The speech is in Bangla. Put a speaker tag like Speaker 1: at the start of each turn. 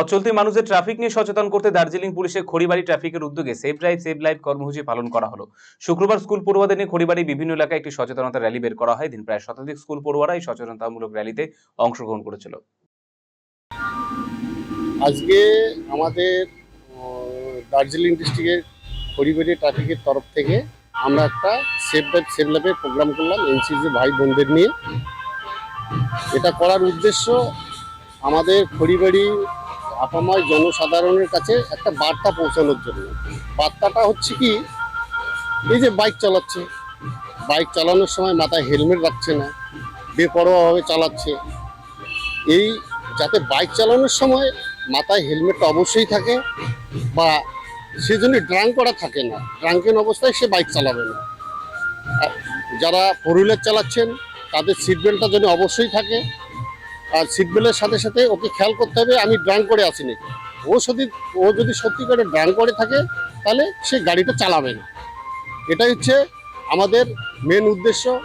Speaker 1: পথ চলতি মানুষদের ট্রাফিক নিয়ে সচেতন করতে দার্জিলিং পুলিশের খড়িবাড়ি ট্রাফিকের উদ্যোগে সেভ ড্রাইভ সেভ লাইফ কর্মসূচি পালন করা হলো। শুক্রবার স্কুল পড়ুয়াদের নিয়ে খড়িবাড়ি বিভিন্ন এলাকায় একটি সচেতনতা র্যালি বের করা হয়। দিন প্রায় শতাধিক স্কুল পড়ুয়ারা এই সচেতনতামূলক র্যালিতে অংশগ্রহণ করেছিল।
Speaker 2: আজকে আমাদের দার্জিলিং ডিস্ট্রিক্টের খড়িবাড়ি ট্রাফিকের তরফ থেকে আমরা একটা সেভ ড্রাইভ সেভ লাইফের প্রোগ্রাম করলাম এনসিসি ভাই বোনদের নিয়ে। এটা করার উদ্দেশ্য আমাদের খড়িবাড়ি আপাময় জনসাধারণের কাছে একটা বার্তা পৌঁছানোর জন্য। বার্তাটা হচ্ছে কি, এই যে বাইক চালাচ্ছে, বাইক চালানোর সময় মাথায় হেলমেট রাখছে না, বেপরোয়াভাবে চালাচ্ছে। এই যাতে বাইক চালানোর সময় মাথায় হেলমেটটা অবশ্যই থাকে, বা সে জন্য ড্রাঙ্ক করা থাকে না, ড্রাঙ্কেন অবস্থায় সে বাইক চালাবে না। যারা ফোর হুইলার চালাচ্ছেন তাদের সিট বেল্টটা যেন অবশ্যই থাকে, আর সিট বেল্টের সাথে সাথে ওকে খেয়াল করতে হবে আমি ড্রাঙ্ক করে আসিনি। ও যদি সত্যি করে ড্রাঙ্ক করে থাকে তাহলে সে গাড়িটা চালাবে না। এটাই হচ্ছে আমাদের মেন উদ্দেশ্য।